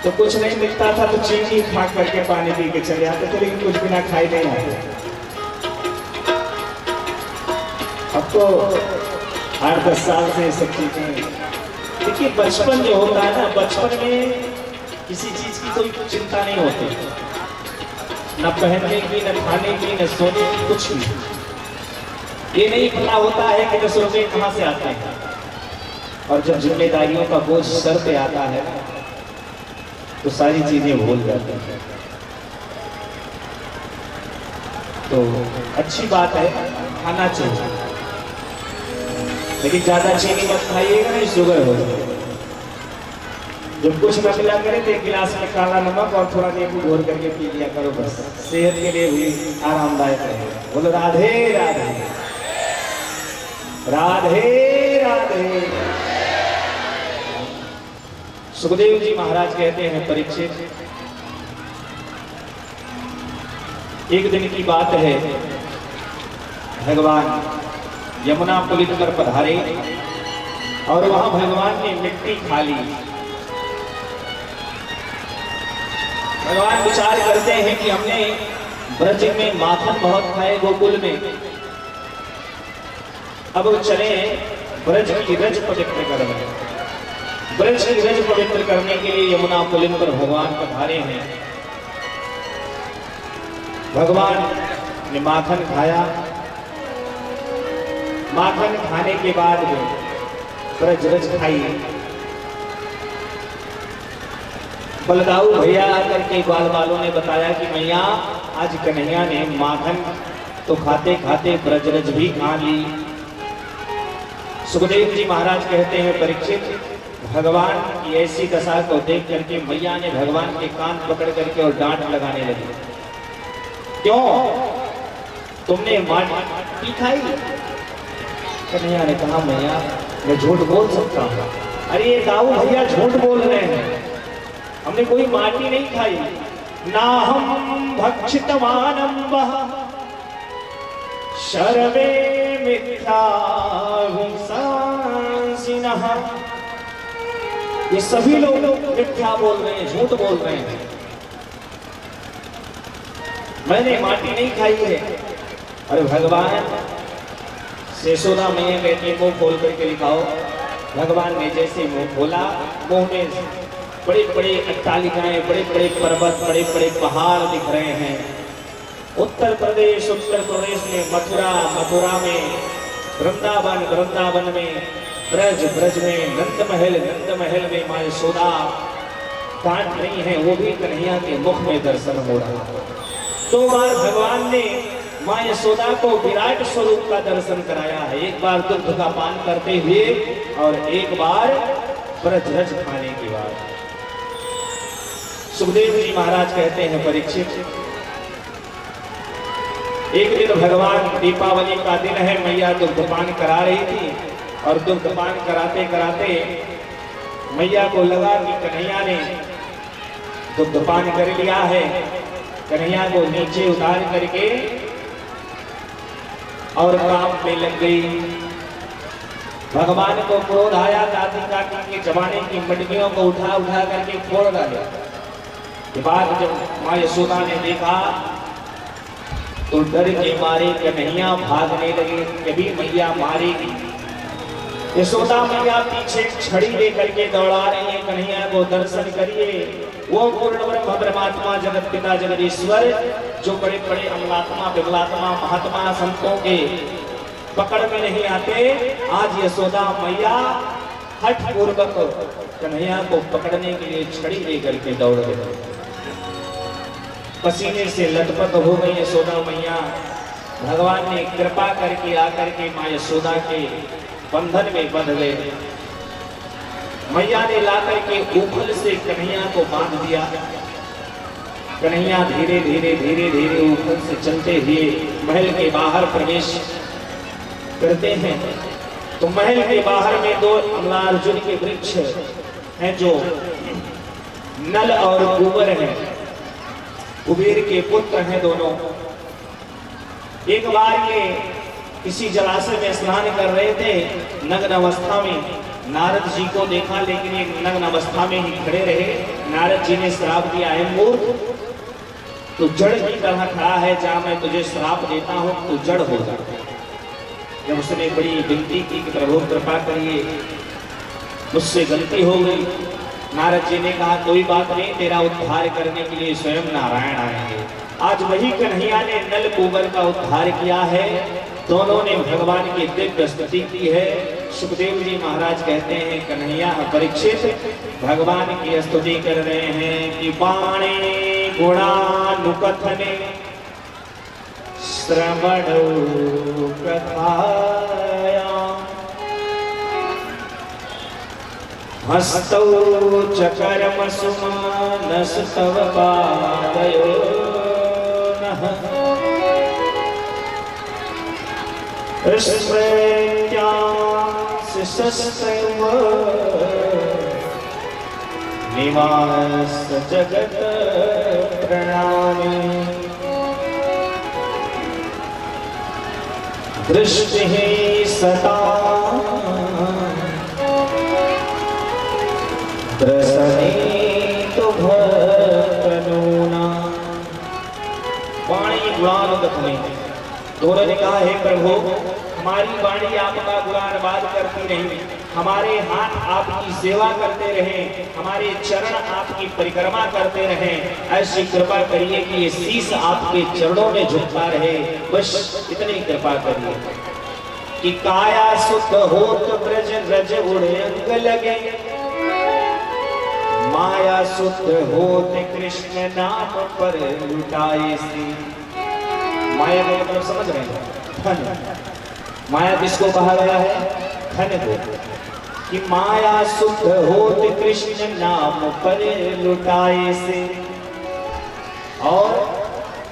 तो कुछ नहीं मिलता था तो चीनी खा करके पानी पी के चले आते थे, लेकिन कुछ बिना खाए नहीं आते। अब तो 8-10 साल से सब चीजें, देखिए बचपन जो होता है ना, बचपन में किसी चीज की कोई चिंता नहीं होती, न पहनने की, न खाने की, न सोने की, कुछ भी। ये नहीं पता होता है कि 10 रुपये कहाँ से आते हैं। और जब जिम्मेदारियों का बोझ सर पे आता है तो सारी चीजें भूल जाते हैं। तो अच्छी बात है, खाना चाहिए, लेकिन ज्यादा चीनी मत खाइएगा, नहीं शुगर हो जाएगा। जब कुछ न मिला करे तो एक गिलास में काला नमक और थोड़ा नींबू घोर करके पी लिया करो, बस सेहत के लिए भी आरामदायक रहेगा। बोलो राधे राधे राधे राधे। सुखदेव जी महाराज कहते हैं, परीक्षित, एक दिन की बात है, भगवान यमुना पुलित पर पधारे और वहां भगवान ने मिट्टी खा ली। भगवान विचार करते हैं कि हमने ब्रज में माखन बहुत खाए गोकुल में, अब चले ब्रज की रज पवित्र करने। ब्रज की रज पवित्र करने के लिए यमुना पुलिन पर भगवान पधारे हैं। भगवान ने माखन खाया, माखन खाने के बाद ब्रज रज खाई। बलदाऊ भैया आकर के ग्वाल वालों ने बताया कि मैया आज कन्हैया ने माखन तो खाते खाते ब्रज रज भी खा ली। सुखदेव जी महाराज कहते हैं, परीक्षित, भगवान की ऐसी दशा को देख करके मैया ने भगवान के कान पकड़ करके और डांट लगाने लगी। क्यों? तुमने माटी खाई? कन्हैया ने कहा, मैया मैं झूठ बोल सकता हूँ। अरे ये दाऊ भैया झूठ बोल रहे हैं, हमने कोई माटी नहीं खाई। ना हम भक्षितवानम वह शर्वे मिथ्या हिंसासिनः। ये सभी लोग मिथ्या बोल रहे हैं, झूठ बोल रहे हैं, मैंने माटी नहीं खाई है। अरे भगवान, यशोदा मैया कहती है मुंह खोल करके दिखाओ। भगवान ने जैसे मुंह खोला, मुंह में बड़े बड़े अट्टालिकाएं, बड़े बड़े पर्वत, बड़े बड़े पहाड़ दिख रहे हैं। उत्तर प्रदेश में मथुरा, मथुरा में वृंदावन, वृंदावन में ब्रज, ब्रज में नंद महल में माँ यशोदा काट रही है, वो भी कन्हैया के मुख में दर्शन हो रहा है। 2 बार भगवान ने माँ यशोदा को विराट स्वरूप का दर्शन कराया है, एक बार दुग्ध का पान करते हुए और एक बार ब्रज रज खाने के बाद। सुखदेव जी महाराज कहते हैं परीक्षित, एक दिन भगवान दीपावली का दिन है, मैया दुग्धपान करा रही थी और दुग्धपान कराते कराते मैया को लगा कि कन्हैया ने दुग्धपान कर लिया है। कन्हैया को नीचे उतार करके और काम में लग गई। भगवान को क्रोध आया, दादी काकी के जमाने की मटकियों को उठा उठा करके फोड़ डाले। ये बात जब माँ यशोदा ने देखा तो डर के मारे कन्हैया भागने लगे, कभी मैया मारेगी। यशोदा मैया पीछे छड़ी लेकर के दौड़ा रही है, कन्हैया को दर्शन करिए। वो पूर्ण ब्रह्म परमात्मा जगत पिता जगदीश्वर जो बड़े बड़े अमलात्मा विमलात्मा महात्मा संतों के पकड़ में नहीं आते, आज यशोदा मैया हठ पूर्वक कन्हैया को पकड़ने के लिए छड़ी लेकर के दौड़ गए। पसीने से लटपट हो गई यशोदा मैया। भगवान ने कृपा करके आकर के माँ यशोदा के बंधन में बंध गए। मैया ने लाकर के ऊपर से कन्हैया को बांध दिया। कन्हैया धीरे धीरे धीरे धीरे ऊपर से चलते हुए महल के बाहर प्रवेश करते हैं तो महल के बाहर में दो अमलार्जुन के वृक्ष हैं जो नल और कुंवर हैं, कुबेर के पुत्र हैं दोनों। एक बार ये किसी जलाशय में स्नान कर रहे थे, नग्न अवस्था में नारद जी को देखा, लेकिन ये नग्न अवस्था में ही खड़े रहे। नारद जी ने श्राप दिया है, मूर्ख तू जड़ की तरह खड़ा है, जहां मैं तुझे श्राप देता हूं तू जड़ हो जा। जब उसने बड़ी विनती की कि प्रभु कृपा करिए, मुझसे गलती हो गई। नारद जी ने कहा कोई बात नहीं, तेरा उद्धार करने के लिए स्वयं नारायण आएंगे। आज वही कन्हैया ने नल कुंवर का उद्धार किया है। दोनों ने भगवान की दिव्य स्तुति की है। सुखदेव जी महाराज कहते हैं कन्हैया परीक्षित भगवान की स्तुति कर रहे हैं कि बाणे गुणानुकथने श्रवण कथाया हस्तौ चकर्म सुमानस्तव पादयो निवास जगत प्रणामी दृष्टि सदा प्रसन्नितो भक्तनूना। वाणी गुणानुगतने दोनों ने कहा हे प्रभु हमारी वाणी आपका गुणानुवाद करती रही, हमारे हाथ आपकी सेवा करते रहे, हमारे चरण आपकी परिक्रमा करते रहे। ऐसी कृपा करिए कि ये शीश आपके चरणों में झुकता रहे, बस इतनी कृपा करिए कि काया सुख होत ब्रज रज उड़े अंग लगे, माया सुख होत कृष्ण नाम पर लुटाए से। माया का मतलब समझ रहे हैं? धन। माया किसको कहा गया है? धन को। कि माया सुख होत कृष्ण नाम पर लुटाए से, और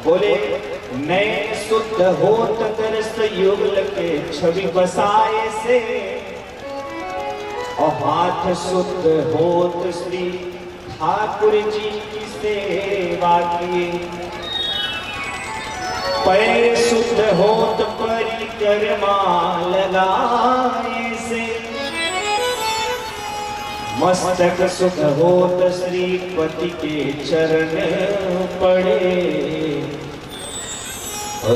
बोले नैन शुद्ध होत तरस युगल के छवि बसाए से, और हाथ शुद्ध होत श्री ठाकुर जी की सेवा किए, पैर शुद्ध होत परिक्रमा लगाए से, मस्तक शुद्ध होत श्रीपति के चरण पड़े,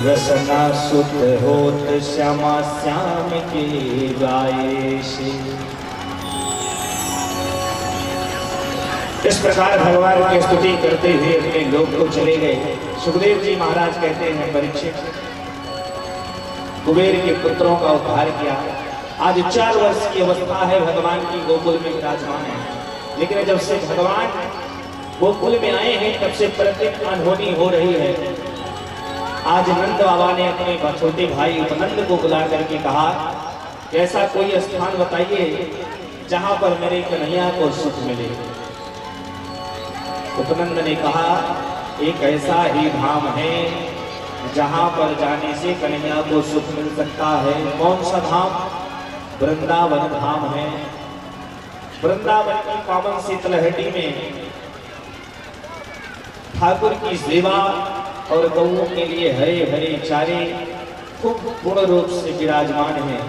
रसना शुद्ध होत श्यामा श्याम के गाये से। इस प्रकार भगवान की स्तुति करते हुए अपने लोक को चले गए। सुखदेव जी महाराज कहते हैं परीक्षित कुबेर के पुत्रों का उद्धार किया। आज 4 वर्ष की अवस्था है, भगवान की गोकुल में विराजमान है, लेकिन जब से भगवान गोकुल में आए हैं तब से प्रतिदिन अनहोनी हो रही है। आज नंद बाबा ने अपने छोटे भाई उपनंद को बुला करके कहा कि ऐसा कोई स्थान बताइए जहां पर मेरे कन्हैया को सुख मिले। उपनंद ने कहा एक ऐसा ही धाम है जहां पर जाने से कन्हैया को सुख मिल सकता है। कौन सा धाम? वृंदावन धाम है। वृंदावन की पावन शीतलहटी में ठाकुर की सेवा और गौओं के लिए हरे भरे चारे खूब पूर्ण रूप से विराजमान है।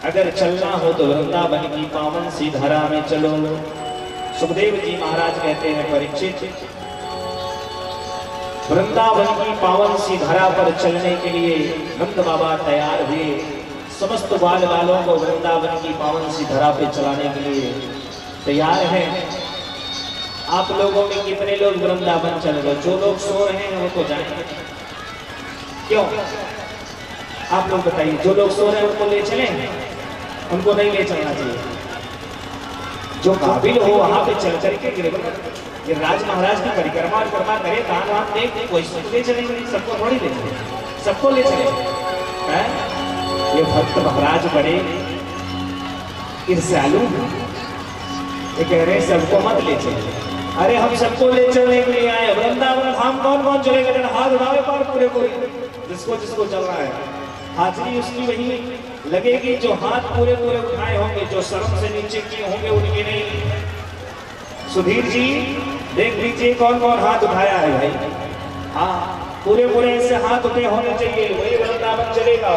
अगर चलना हो तो वृंदावन की पावन सी धारा में चलो। सुखदेव जी महाराज कहते हैं परीक्षित, वृंदावन की पावन सी धारा पर चलने के लिए नंद बाबा तैयार हुए। समस्त बाल बालों को वृंदावन की पावन सी धारा पे चलाने के लिए तैयार हैं। आप लोगों में कितने लोग वृंदावन चल रहे? जो लोग सो रहे हैं वो तो जाएंगे। क्यों? आप लोग बताइए, जो लोग सो रहे हैं उनको ले चलें? उनको नहीं ले चलना चाहिए। जो काबिल हो वहां पे चल करके गिरिराज महाराज की परिक्रमा और कर्मा करे, दान वान देख, कोई सबको ले चलेंगे? सबको थोड़ी ले चलेंगे, सबको ले चलेंगे। ये भक्त महाराज बड़े ईर्ष्यालु, ये कह रहे हैं सबको मत ले चले। अरे हम सबको ले चलने के लिए आए। वृंदावन धाम कौन कौन चलेगा? जरा हाथ उठावे पार पूरे पूरे, जिसको जिसको चलना है हाजिरी उसकी वही लगेगी। जो हाथ पूरे पूरे उठाए होंगे, जो शर्म से नीचे किए होंगे उनकी नहीं। सुधीर जी देख लीजिए कौन कौन हाथ उठाया है भाई। हाँ, पूरे पूरे ऐसे हाथ उठे होने चाहिए, वही वृंदावन चलेगा।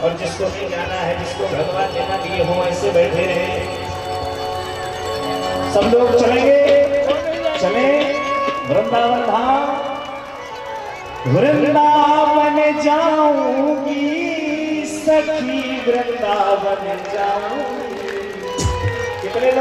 और जिसको नहीं जाना है, जिसको भगवान लेना दिए हो, ऐसे बैठे रहे। सब लोग चलेंगे, चले वृंदावन धाम। वृंदावन जाऊंगी सखी, वृंदावन जाऊंगी। कितने